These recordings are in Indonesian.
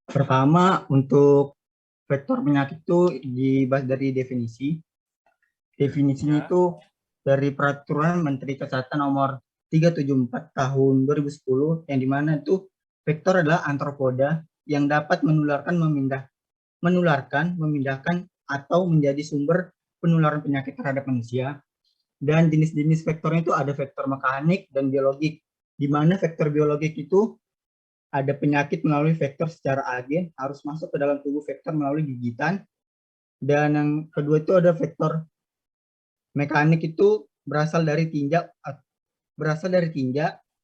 Pertama, untuk vektor penyakit itu dibahas dari definisi. Definisinya itu dari Peraturan Menteri Kesehatan Nomor 374 Tahun 2010, yang dimana itu vektor adalah arthropoda yang dapat memindahkan, atau menjadi sumber penularan penyakit terhadap manusia. Dan jenis-jenis vektornya itu ada vektor mekanik dan biologik, di mana vektor biologik itu ada penyakit melalui vektor secara agen, harus masuk ke dalam tubuh vektor melalui gigitan. Dan yang kedua itu ada vektor mekanik, itu berasal dari tinja,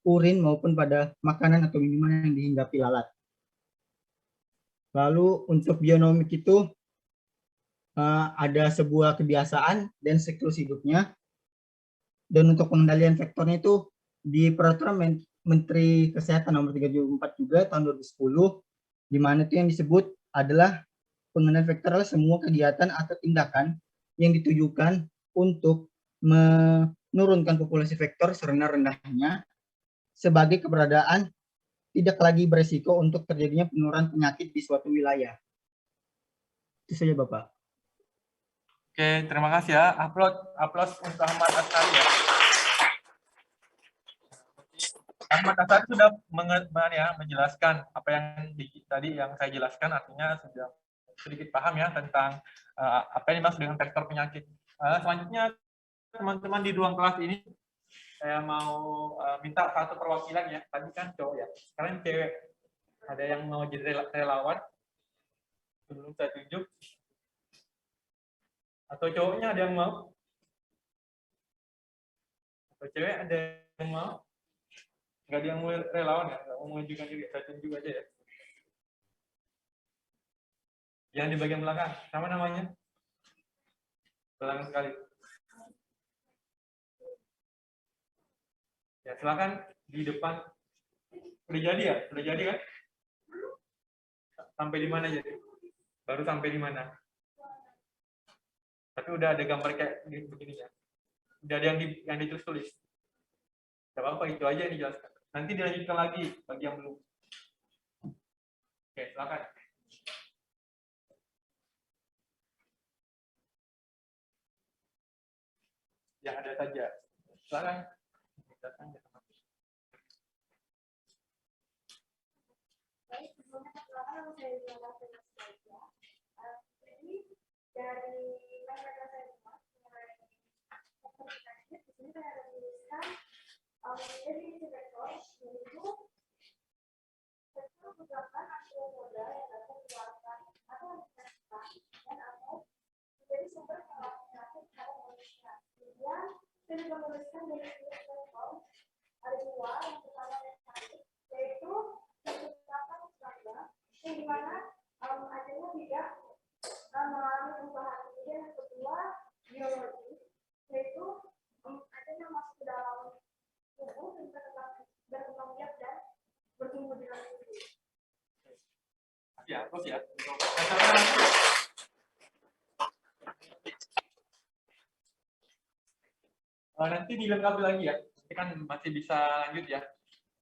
urin maupun pada makanan atau minuman yang dihinggapi lalat. Lalu untuk bionomik itu ada sebuah kebiasaan dan siklus hidupnya. Dan untuk pengendalian vektornya itu di Peraturan Menteri Kesehatan Nomor 374 juga tahun 2010, di mana itu yang disebut adalah pengendalian vektor adalah semua kegiatan atau tindakan yang ditujukan untuk menurunkan populasi vektor serendah-rendahnya sebagai keberadaan tidak lagi beresiko untuk terjadinya penularan penyakit di suatu wilayah. Itu saja, Bapak. Oke, terima kasih ya. Aplaus untuk Ahmad Asari ya. Ahmad Asari sudah menjelaskan apa yang tadi yang saya jelaskan, artinya sudah sedikit paham ya tentang apa yang dimaksud dengan vektor penyakit. Selanjutnya teman-teman di ruang kelas ini saya mau minta satu perwakilan ya. Tadi kan cowok ya, sekarang cewek. Ada yang mau jadi relawan sebelum saya tunjuk? Atau cowoknya ada yang mau? Atau cewek ada yang mau? Nggak ada yang mau relawan ya? Nggak mau mengajukan diri, saya tunjuk aja ya. Yang di bagian belakang, sama namanya? Belakang sekali. Ya, silakan di depan. Sudah jadi ya? Sudah jadi kan? Sampai di mana jadi? Baru sampai di mana? Tapi udah ada gambar kayak begini ya. Udah ada yang ditulis-tulis. Tidak apa-apa, itu aja yang dijelaskan. Nanti dilanjutkan lagi bagi yang belum. Oke, silakan. Yang ada saja. Silakan. Baik, sebelumnya perkenalkan saya Diana Senasia. Jadi dari mereka saya buat mengenai komunikasi, di sini saya ada tuliskan jadi vektor yaitu vektor merupakan arthropoda yang dapat dikeluarkan atau dikeluarkan dan atau menjadi sumber penularan penyakit pada manusia. Kemudian saya juga menuliskan dari vektor ada dua, yang pertama mekanik yaitu menciptakan serangga yang dimana adanya tidak mengalami perubahan. Kemudian yang kedua biologi yaitu adanya masuk ke dalam tubuh dan berkembang biak dan bertumbuh dengan tubuh. Ya, terus ya. Nanti dilengkapi lagi ya. Nanti kan masih bisa lanjut ya.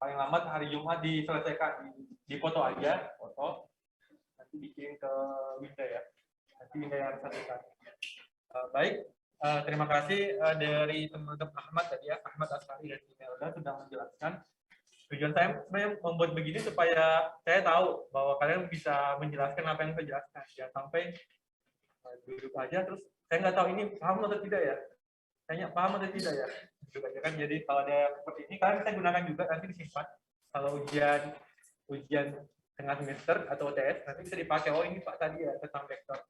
Paling lambat hari Jumat diselesaikan, di foto aja, foto. Nanti dikirim ke Winda ya. Nanti Winda yang harus satukan. Baik, terima kasih dari teman-teman Ahmad tadi ya, Ahmad Asari dan Imelda sudah menjelaskan. Tujuan saya sebenarnya membuat begini supaya saya tahu bahwa kalian bisa menjelaskan apa yang saya jelaskan. Jangan sampai duduk aja terus saya nggak tahu ini paham atau tidak ya. Tanya paham atau tidak ya. Duduk aja kan. Jadi kalau ada seperti ini kalian bisa gunakan juga, nanti disimpan. Kalau ujian tengah semester atau UTS nanti bisa dipakai. Oh ini Pak tadi ya tentang vektor.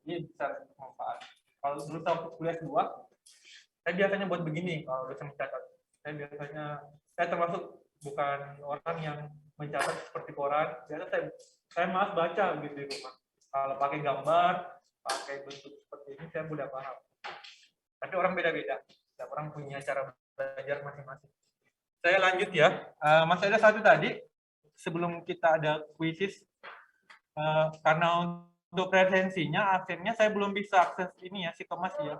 Ini bisa bermanfaat. Kalau berusaha untuk kuliah 2, saya biasanya buat begini kalau bisa mencatat. Saya termasuk bukan orang yang mencatat seperti koran. Biasanya saya malas baca gitu di rumah. Kalau pakai gambar, pakai bentuk seperti ini saya mudah paham. Tapi orang beda-beda. Setiap orang punya cara belajar masing-masing. Saya lanjut ya. Masih ada satu tadi sebelum kita ada kuisis. Karena untuk presensinya, absennya saya belum bisa akses ini ya, Sikomas ya.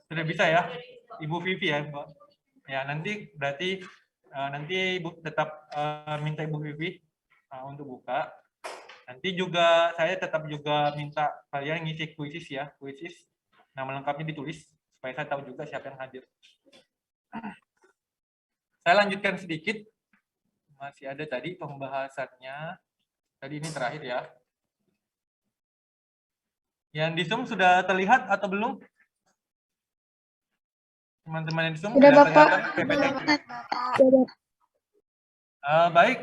Sudah bisa ya, Ibu Vivi ya, Mbak. Ya, nanti berarti nanti Ibu tetap minta Ibu Vivi Nah, untuk buka, nanti juga saya tetap juga minta kalian ngisi kuisis ya, kuisis. Nama lengkapnya ditulis supaya saya tahu juga siapa yang hadir. Saya lanjutkan sedikit. Masih ada tadi pembahasannya. Tadi ini terakhir ya. Yang di Zoom sudah terlihat atau belum? Teman-teman yang di Zoom Sudah, sudah Bapak. kelihatan PPT-nya? Baik,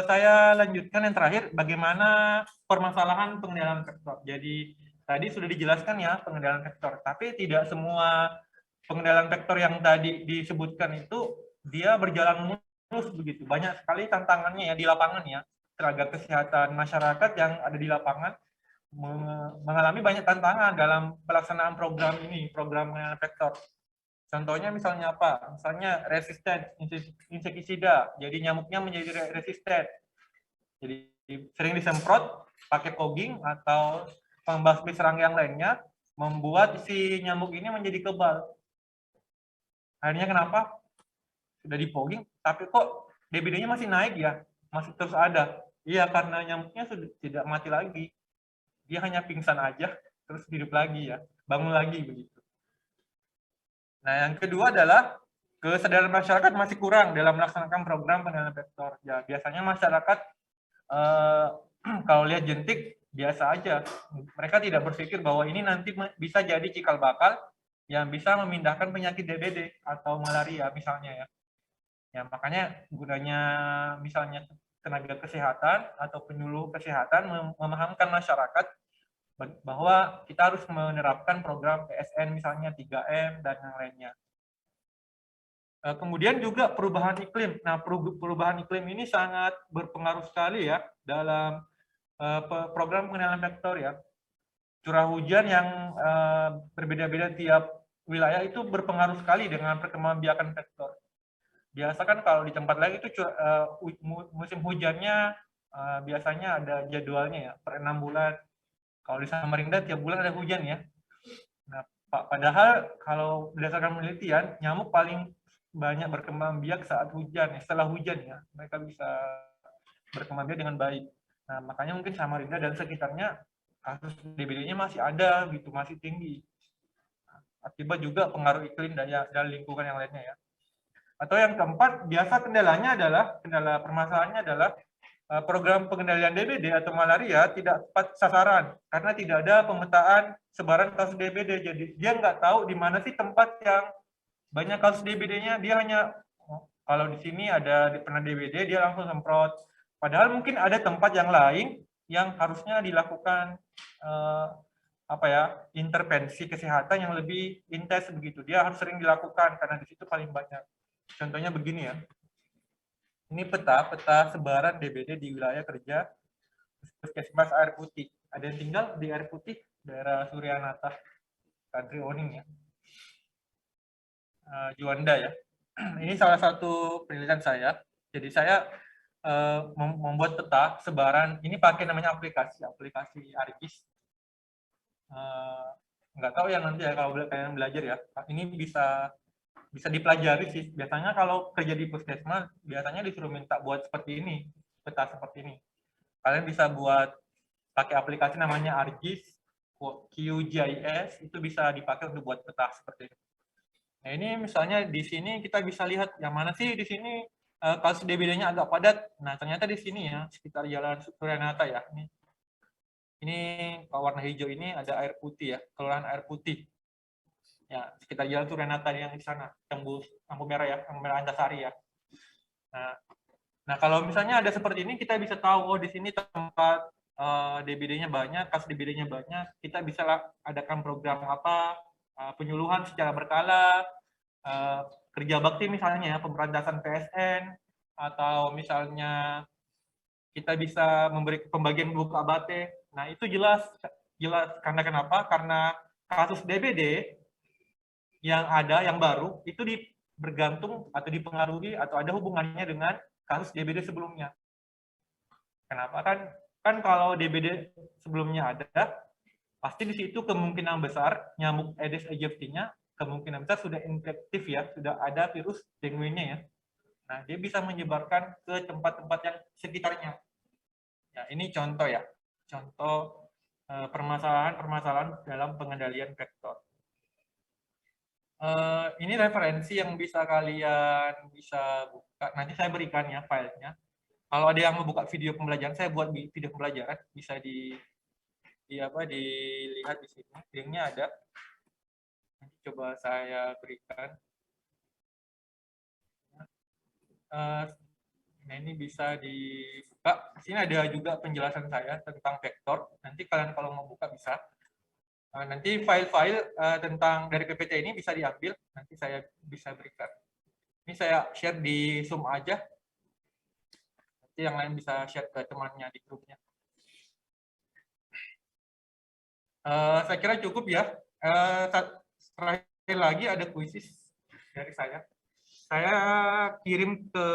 saya lanjutkan yang terakhir, bagaimana permasalahan pengendalian vektor. Jadi tadi sudah dijelaskan ya pengendalian vektor, tapi tidak semua pengendalian vektor yang tadi disebutkan itu dia berjalan mulus begitu. Banyak sekali tantangannya ya di lapangan ya. Tenaga kesehatan masyarakat yang ada di lapangan mengalami banyak tantangan dalam pelaksanaan program ini, program pengendalian vektor. Contohnya misalnya apa? Misalnya resisten insektisida, jadi nyamuknya menjadi resisten. Jadi sering disemprot pakai fogging atau pembasmi serang yang lainnya, membuat si nyamuk ini menjadi kebal. Akhirnya kenapa? Sudah di fogging, tapi kok DBD-nya masih naik ya? Masih terus ada. Iya, karena nyamuknya sudah tidak mati lagi. Dia hanya pingsan aja, terus hidup lagi ya, bangun lagi begitu. Nah, yang kedua adalah kesadaran masyarakat masih kurang dalam melaksanakan program pengendalian vektor. Ya, biasanya masyarakat kalau lihat jentik biasa aja. Mereka tidak berpikir bahwa ini nanti bisa jadi cikal bakal yang bisa memindahkan penyakit DBD atau malaria misalnya ya. Ya, makanya gunanya misalnya tenaga kesehatan atau penyuluh kesehatan memahamkan masyarakat bahwa kita harus menerapkan program PSN misalnya 3M dan yang lainnya. Kemudian juga perubahan iklim. Nah, perubahan iklim ini sangat berpengaruh sekali ya dalam program pengendalian vektor ya. Curah hujan yang berbeda-beda tiap wilayah itu berpengaruh sekali dengan perkembangbiakan vektor. Biasa kan kalau di tempat lain itu musim hujannya biasanya ada jadwalnya ya, per 6 bulan. Kalau di Samarinda tiap bulan ada hujan ya. Nah, padahal kalau berdasarkan penelitian, nyamuk paling banyak berkembang biak saat hujan, setelah hujan ya. Mereka bisa berkembang biak dengan baik. Nah, makanya mungkin Samarinda dan sekitarnya kasus DBD-nya masih ada gitu, masih tinggi. Akibat juga pengaruh iklim dan lingkungan yang lainnya ya. Atau yang keempat, biasa kendala permasalahannya adalah program pengendalian DBD atau malaria tidak tepat sasaran karena tidak ada pemetaan sebaran kasus DBD. Jadi dia nggak tahu di mana sih tempat yang banyak kasus DBD-nya. Dia hanya kalau di sini pernah DBD dia langsung semprot. Padahal mungkin ada tempat yang lain yang harusnya dilakukan intervensi kesehatan yang lebih intens begitu. Dia harus sering dilakukan karena di situ paling banyak. Contohnya begini ya. Ini peta sebaran DBD di wilayah kerja Puskesmas Air Putih. Ada yang tinggal di Air Putih, daerah Suryanata, Country Owning ya. Juanda ya. Ini salah satu penelitian saya. Jadi saya membuat peta sebaran. Ini pakai namanya aplikasi ARGIS. Nggak tahu ya nanti ya kalau kalian belajar ya. Ini bisa dipelajari sih. Biasanya kalau kerja di puskesmas, biasanya disuruh minta buat seperti ini, peta seperti ini. Kalian bisa buat pakai aplikasi namanya ARGIS, QGIS, itu bisa dipakai untuk buat peta seperti ini. Nah, ini misalnya di sini kita bisa lihat yang mana sih di sini kasus DBD-nya agak padat. Nah, ternyata di sini ya, sekitar Jalan Suryanata ya. Ini kalau warna hijau ini ada Air Putih ya, Kelurahan Air Putih. Ya, sekitar Jalan Suryanata yang di sana, tembus lampu merah ya, lampu merah Antasari ya. Nah, kalau misalnya ada seperti ini, kita bisa tahu, oh di sini tempat DBD-nya banyak, kasus DBD-nya banyak, kita bisa adakan program apa, penyuluhan secara berkala, kerja bakti misalnya ya, pemberantasan PSN, atau misalnya kita bisa memberi pembagian buku abate. Nah, itu jelas karena kenapa? Karena kasus DBD yang ada, yang baru, itu bergantung atau dipengaruhi atau ada hubungannya dengan kasus DBD sebelumnya. Kenapa? Kan kalau DBD sebelumnya ada, pasti di situ kemungkinan besar nyamuk Aedes aegypti-nya kemungkinan besar sudah infektif ya, sudah ada virus dengue-nya ya. Nah, dia bisa menyebarkan ke tempat-tempat yang sekitarnya. Ya, ini contoh ya. Contoh permasalahan-permasalahan dalam pengendalian vektor. Ini referensi yang bisa kalian bisa buka. Nanti saya berikan ya filenya. Kalau ada yang mau buka video pembelajaran, saya buat video pembelajaran, bisa dilihat di sini. Linknya ada. Nanti coba saya berikan. Nah, ini bisa dibuka. Di sini ada juga penjelasan saya tentang vektor. Nanti kalian kalau mau buka bisa. Nanti file-file tentang dari PPT ini bisa diambil. Nanti saya bisa berikan. Ini saya share di Zoom aja. Nanti yang lain bisa share ke temannya di grupnya. Saya kira cukup ya. Terakhir lagi ada kuisis dari saya. Saya kirim ke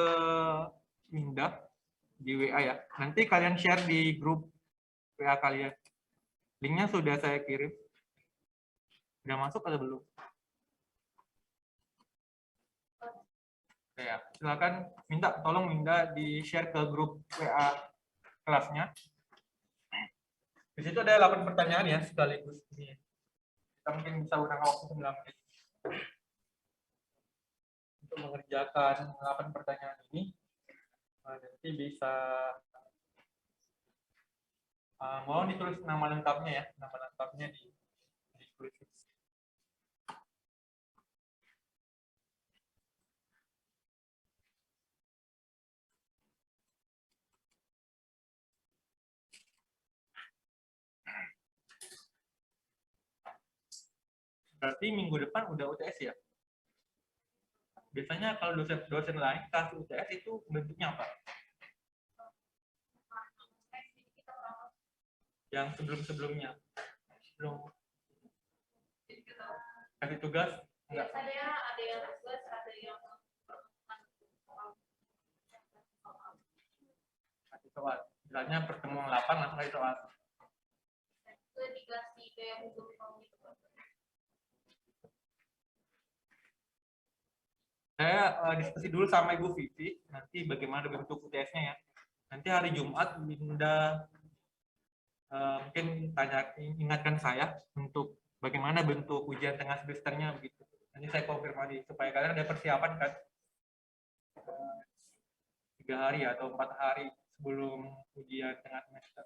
Minda di WA ya. Nanti kalian share di grup WA kalian. Linknya sudah saya kirim. Udah masuk atau belum? Ya, silakan tolong Minda di-share ke grup WA kelasnya. Di situ ada 8 pertanyaan ya sekaligus ini. Kita mungkin bisa gunakan waktu 9 menit untuk mengerjakan 8 pertanyaan ini. Nanti bisa mohon ditulis nama lengkapnya ya, nama lengkapnya ditulis. Berarti minggu depan udah UTS ya? Biasanya kalau dosen lain kasih UTS itu bentuknya apa? Yang sebelum-sebelumnya? Belum kasih tugas? Enggak. Ada yang tugas, ada yang Kasih soal. Misalnya pertemuan 8 langsung kasih soal. itu dikasih kayak Google Form gitu. Saya diskusi dulu sama Ibu Vivi, nanti bagaimana bentuk UTS-nya ya. Nanti hari Jumat Binda mungkin ingatkan saya untuk bagaimana bentuk ujian tengah semesternya begitu. Nanti saya konfirmasi supaya kalian ada persiapan kan 3 hari atau 4 hari sebelum ujian tengah semester.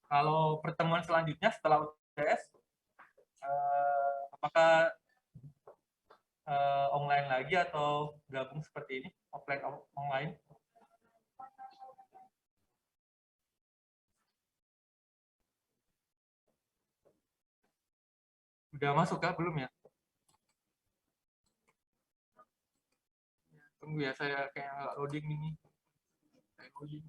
Kalau pertemuan selanjutnya setelah UTS, apakah online lagi atau gabung seperti ini, offline online? Udah masuk kah? Belum ya? Tunggu ya, saya kayak nggak loading ini. Kayak loading.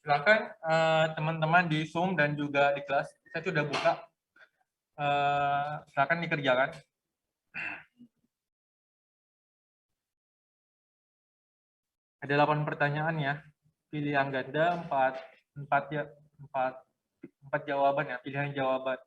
Silakan teman-teman di Zoom dan juga di kelas, saya sudah buka. Silakan dikerjakan. Ada 8 pertanyaan ya. Pilih yang ganda 4 jawaban ya, pilihan jawaban.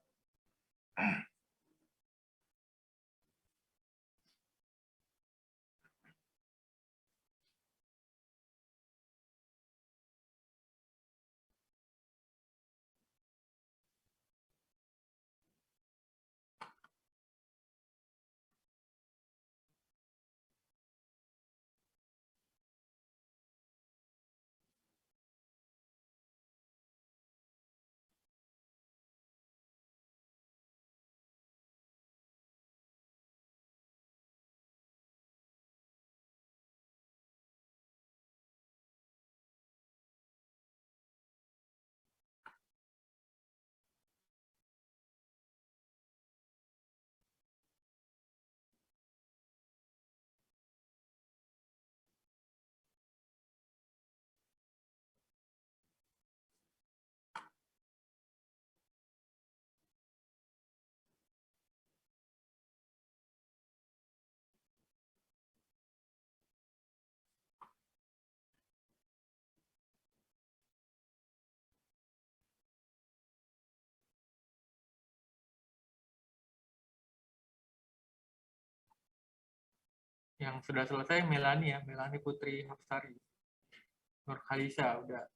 Yang sudah selesai Melani ya, Melani Putri Hapsari. Nur Khalisa udah.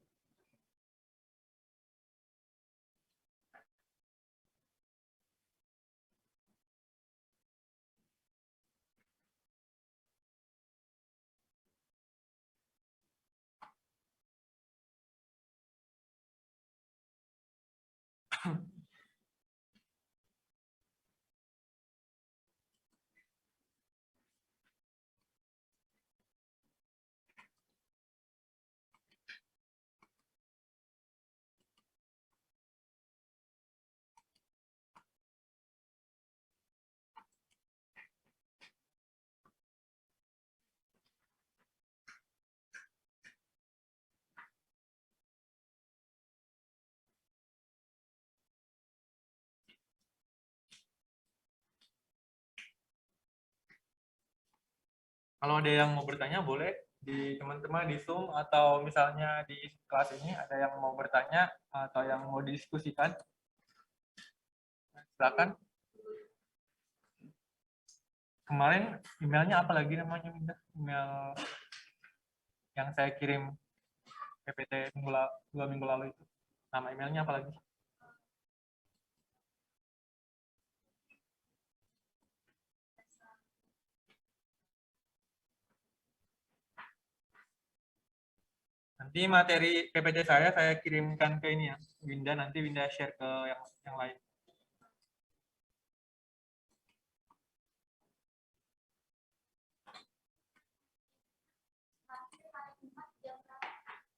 Kalau ada yang mau bertanya boleh di teman-teman di Zoom atau misalnya di kelas ini ada yang mau bertanya atau yang mau didiskusikan. Silakan. Kemarin emailnya apa lagi namanya, Winda? Email yang saya kirim PPT dua minggu lalu itu. Nama emailnya apa lagi? Nanti materi PPT saya kirimkan ke ini ya, Winda. Nanti Winda share ke yang lain.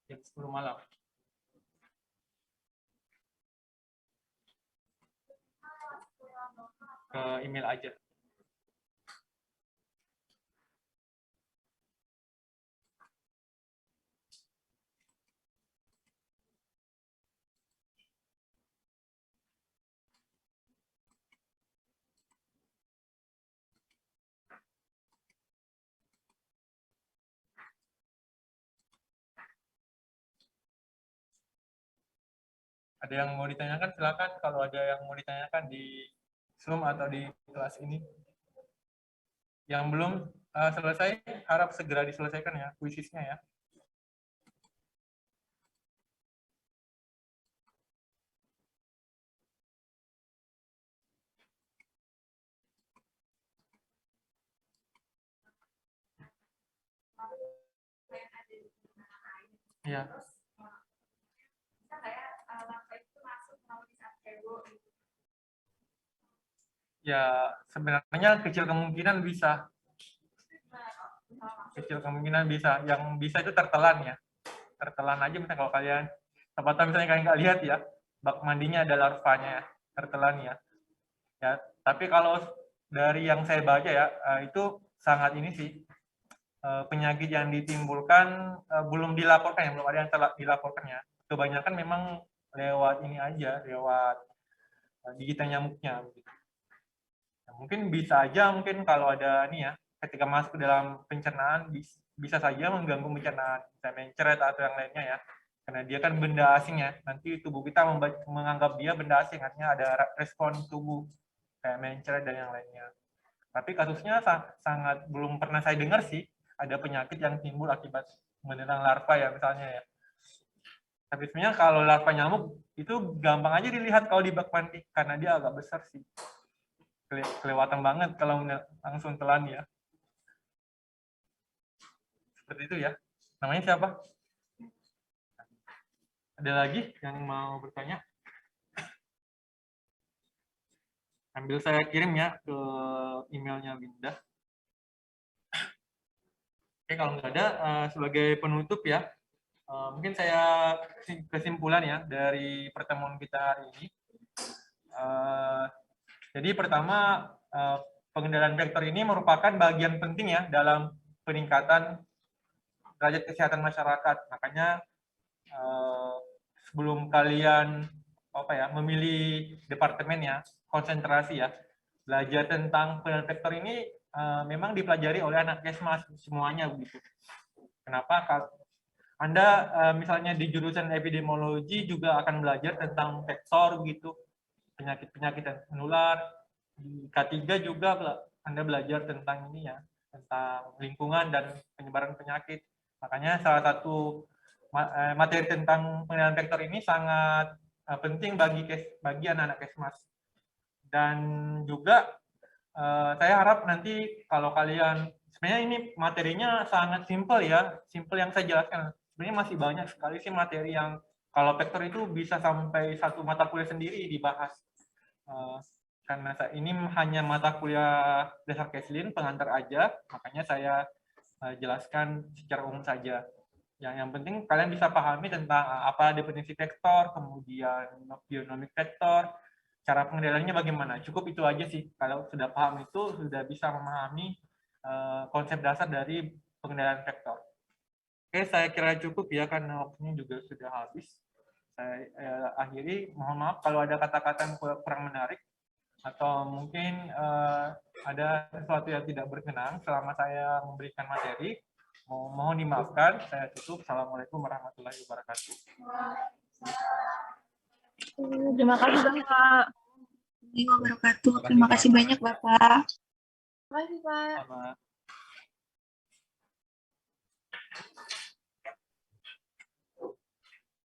Jam 10 malam. Ke email aja. Ada yang mau ditanyakan, silakan. Kalau ada yang mau ditanyakan di Zoom atau di kelas ini. Yang belum selesai, harap segera diselesaikan ya, kuisisnya ya. Iya. Ya, sebenarnya kecil kemungkinan bisa. Kecil kemungkinan bisa. Yang bisa itu tertelan ya. Tertelan aja misalnya kalau kalian, tempatnya misalnya kalian nggak lihat ya, bak mandinya ada larvanya ya, tertelan ya. Ya, tapi kalau dari yang saya baca ya, itu sangat ini sih, penyakit yang ditimbulkan belum dilaporkan ya, belum ada yang telah dilaporkan ya. Kebanyakan memang lewat ini aja, lewat gigitan nyamuknya. Ya, mungkin bisa aja, mungkin kalau ada nih ya, ketika masuk ke dalam pencernaan bisa saja mengganggu pencernaan, bisa mencret atau yang lainnya ya. Karena dia kan benda asing ya, nanti tubuh kita menganggap dia benda asing, artinya ada respon tubuh kayak mencret dan yang lainnya. Tapi kasusnya sangat belum pernah saya dengar sih, ada penyakit yang timbul akibat menyerang larva ya misalnya ya. Tapi sebenarnya kalau larva nyamuk itu gampang aja dilihat kalau di bak mandi karena dia agak besar sih. Kelewatan banget kalau langsung telan ya. Seperti itu ya. Namanya siapa? Ada lagi yang mau bertanya? Ambil saya kirim ya ke emailnya Winda. Oke, kalau nggak ada, sebagai penutup ya, mungkin saya kesimpulan ya dari pertemuan kita hari ini. Jadi pertama, pengendalian vektor ini merupakan bagian penting ya dalam peningkatan derajat kesehatan masyarakat. Makanya sebelum kalian memilih departemen ya, konsentrasi ya, belajar tentang pengendalian vektor ini memang dipelajari oleh anak Kesmas semuanya begitu. Kenapa? Anda misalnya di jurusan epidemiologi juga akan belajar tentang vektor begitu, penyakit-penyakit yang menular. Di K3 juga Anda belajar tentang ini ya, tentang lingkungan dan penyebaran penyakit. Makanya salah satu materi tentang pengendalian vektor ini sangat penting bagi anak-anak Kesmas. Dan juga saya harap nanti kalau kalian, sebenarnya ini materinya sangat simpel ya, simpel yang saya jelaskan. Sebenarnya masih banyak sekali sih materi yang kalau vektor itu bisa sampai satu mata kuliah sendiri dibahas. Karena ini hanya mata kuliah dasar Keslin, pengantar aja, makanya saya jelaskan secara umum saja. Yang penting kalian bisa pahami tentang apa definisi vektor, kemudian bionomik vektor, cara pengendaliannya bagaimana. Cukup itu aja sih. Kalau sudah paham itu, sudah bisa memahami konsep dasar dari pengendalian vektor. Oke, saya kira cukup ya, karena waktunya juga sudah habis. Saya akhiri, mohon maaf kalau ada kata-kata yang kurang menarik, atau mungkin ada sesuatu yang tidak berkenan selama saya memberikan materi. Mohon dimaafkan, saya tutup. Assalamualaikum warahmatullahi wabarakatuh. Terima kasih Bapak. Wabarakatuh. Terima kasih banyak Bapak. Terima kasih Pak. Sama.